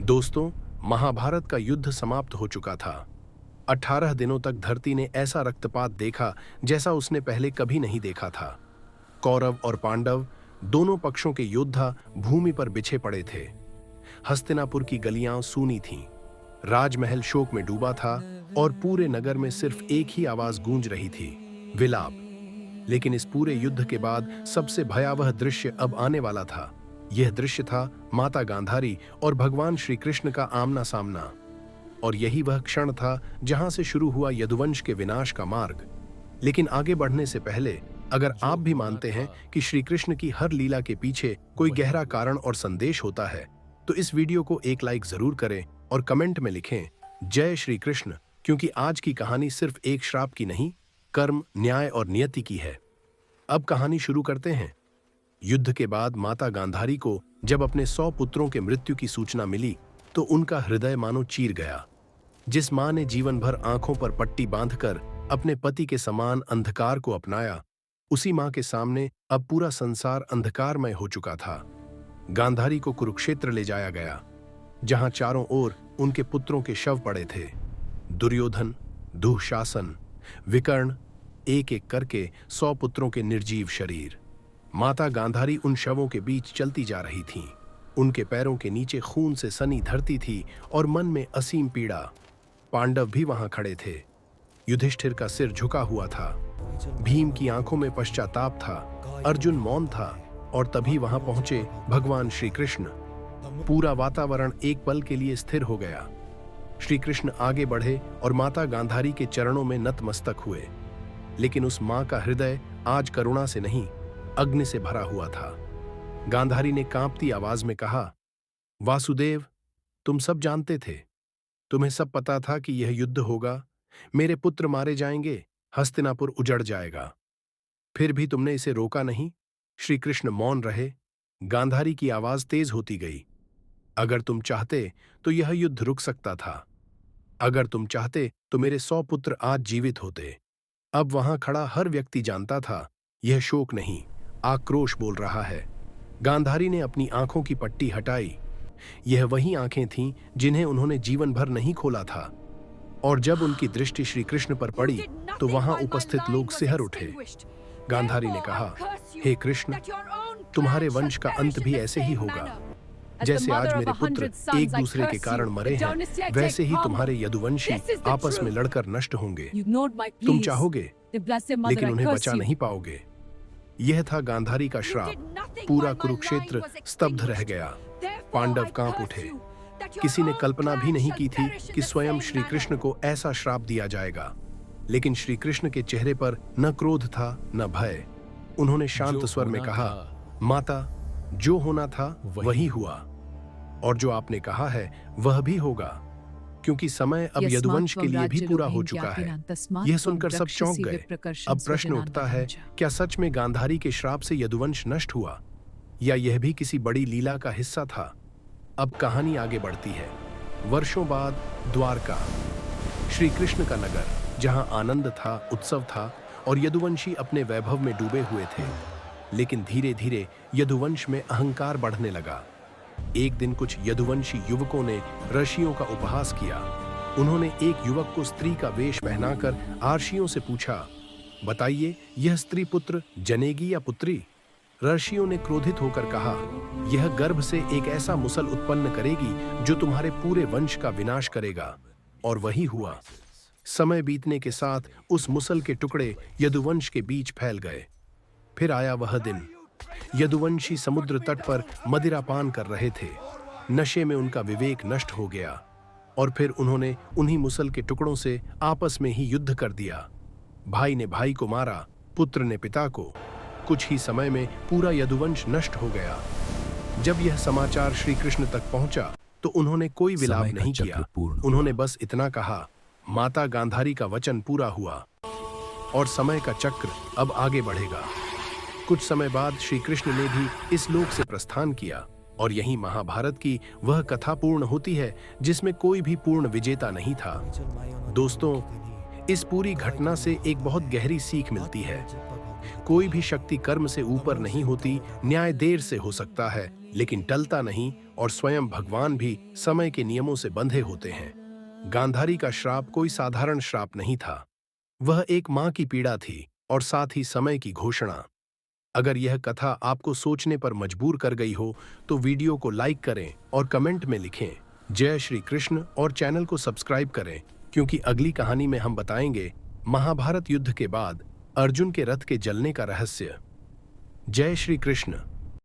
दोस्तों, महाभारत का युद्ध समाप्त हो चुका था। 18 दिनों तक धरती ने ऐसा रक्तपात देखा जैसा उसने पहले कभी नहीं देखा था। कौरव और पांडव दोनों पक्षों के योद्धा भूमि पर बिछे पड़े थे। हस्तिनापुर की गलियां सूनी थीं। राजमहल शोक में डूबा था और पूरे नगर में सिर्फ एक ही आवाज गूंज रही थी, विलाप। लेकिन इस पूरे युद्ध के बाद सबसे भयावह दृश्य अब आने वाला था। यह दृश्य था माता गांधारी और भगवान श्री कृष्ण का आमना सामना। और यही वह क्षण था जहां से शुरू हुआ यदुवंश के विनाश का मार्ग। लेकिन आगे बढ़ने से पहले, अगर आप भी मानते हैं कि श्री कृष्ण की हर लीला के पीछे कोई गहरा कारण और संदेश होता है, तो इस वीडियो को एक लाइक जरूर करें और कमेंट में लिखें जय श्री कृष्ण, क्योंकि आज की कहानी सिर्फ एक श्राप की नहीं, कर्म, न्याय और नियति की है। अब कहानी शुरू करते हैं। युद्ध के बाद माता गांधारी को जब अपने 100 पुत्रों के मृत्यु की सूचना मिली तो उनका हृदय मानो चीर गया। जिस मां ने जीवन भर आंखों पर पट्टी बांधकर अपने पति के समान अंधकार को अपनाया, उसी मां के सामने अब पूरा संसार अंधकारमय हो चुका था। गांधारी को कुरुक्षेत्र ले जाया गया, जहां चारों ओर उनके पुत्रों के शव पड़े थे। दुर्योधन, दुःशासन, विकर्ण, एक एक करके 100 पुत्रों के निर्जीव शरीर। माता गांधारी उन शवों के बीच चलती जा रही थीं। उनके पैरों के नीचे खून से सनी धरती थी और मन में असीम पीड़ा। पांडव भी वहां खड़े थे। युधिष्ठिर का सिर झुका हुआ था। भीम की आंखों में पश्चाताप था। अर्जुन मौन था। और तभी वहां पहुंचे भगवान श्री कृष्ण। पूरा वातावरण एक पल के लिए स्थिर हो गया। श्री कृष्ण आगे बढ़े और माता गांधारी के चरणों में नतमस्तक हुए। लेकिन उस मां का हृदय आज करुणा से नहीं, अग्नि से भरा हुआ था। गांधारी ने कांपती आवाज में कहा, वासुदेव, तुम सब जानते थे। तुम्हें सब पता था कि यह युद्ध होगा, मेरे पुत्र मारे जाएंगे, हस्तिनापुर उजड़ जाएगा। फिर भी तुमने इसे रोका नहीं। श्री कृष्ण मौन रहे। गांधारी की आवाज तेज होती गई। अगर तुम चाहते तो यह युद्ध रुक सकता था। अगर तुम चाहते तो मेरे 100 पुत्र आज जीवित होते। अब वहां खड़ा हर व्यक्ति जानता था, यह शोक नहीं, आक्रोश बोल रहा है। गांधारी ने अपनी आंखों की पट्टी हटाई। यह वही आंखें थीं जिन्हें उन्होंने जीवन भर नहीं खोला था। और जब उनकी दृष्टि श्री कृष्ण पर पड़ी तो वहां उपस्थित लोग सिहर उठे। गांधारी ने कहा, हे कृष्ण, तुम्हारे वंश का अंत भी ऐसे ही होगा। जैसे आज मेरे पुत्र एक दूसरे के कारण मरे हैं, वैसे ही तुम्हारे यदुवंशी आपस में लड़कर नष्ट होंगे। तुम चाहोगे लेकिन उन्हें बचा नहीं पाओगे। यह था गांधारी का श्राप। पूरा कुरुक्षेत्र स्तब्ध रह गया। पांडव कांप उठे। किसी ने कल्पना भी नहीं की थी कि स्वयं श्री कृष्ण को ऐसा श्राप दिया जाएगा। लेकिन श्री कृष्ण के चेहरे पर न क्रोध था न भय। उन्होंने शांत स्वर में कहा, माता, जो होना था वही हुआ, और जो आपने कहा है वह भी होगा, क्योंकि समय अब यदुवंश के लिए भी पूरा हो चुका है। यह सुनकर सब चौंक गए। अब प्रश्न उठता है, क्या सच में गांधारी के श्राप से यदुवंश नष्ट हुआ, या यह भी किसी बड़ी लीला का हिस्सा था? अब कहानी आगे बढ़ती है। वर्षों बाद द्वारका, श्री कृष्ण का नगर, जहां आनंद था, उत्सव था और यदुवंशी अपने वैभव में डूबे हुए थे। लेकिन धीरे धीरे यदुवंश में अहंकार बढ़ने लगा। एक दिन कुछ यदुवंशी युवकों ने ऋषियों का उपहास किया। उन्होंने एक युवक को स्त्री का वेश पहनाकर आर्षियों से पूछा, बताइए, यह स्त्री पुत्र जनेगी या पुत्री? ऋषियों ने क्रोधित होकर कहा, यह गर्भ से एक ऐसा मुसल उत्पन्न करेगी जो तुम्हारे पूरे वंश का विनाश करेगा। और वही हुआ। समय बीतने के साथ उस मुसल के टुकड़े यदुवंश के बीच फैल गए। फिर आया वह दिन। यदुवंशी समुद्र तट पर मदिरा पान कर रहे थे। नशे में उनका विवेक नष्ट हो गया और फिर उन्होंने उन्हीं मुसल के टुकड़ों से आपस में ही युद्ध कर दिया। भाई ने भाई को मारा, पुत्र ने पिता को। कुछ ही समय में पूरा यदुवंश नष्ट हो गया। जब यह समाचार श्री कृष्ण तक पहुंचा तो उन्होंने कोई विलाप नहीं किया। उन्होंने बस इतना कहा, माता गांधारी का वचन पूरा हुआ और समय का चक्र अब आगे बढ़ेगा। कुछ समय बाद श्री कृष्ण ने भी इस लोक से प्रस्थान किया और यही महाभारत की वह कथा पूर्ण होती है जिसमें कोई भी पूर्ण विजेता नहीं था। दोस्तों, इस पूरी घटना से एक बहुत गहरी सीख मिलती है। कोई भी शक्ति कर्म से ऊपर नहीं होती। न्याय देर से हो सकता है लेकिन टलता नहीं, और स्वयं भगवान भी समय के नियमों से बंधे होते हैं। गांधारी का श्राप कोई साधारण श्राप नहीं था। वह एक मां की पीड़ा थी और साथ ही समय की घोषणा। अगर यह कथा आपको सोचने पर मजबूर कर गई हो तो वीडियो को लाइक करें और कमेंट में लिखें जय श्री कृष्ण, और चैनल को सब्सक्राइब करें, क्योंकि अगली कहानी में हम बताएंगे महाभारत युद्ध के बाद अर्जुन के रथ के जलने का रहस्य। जय श्री कृष्ण।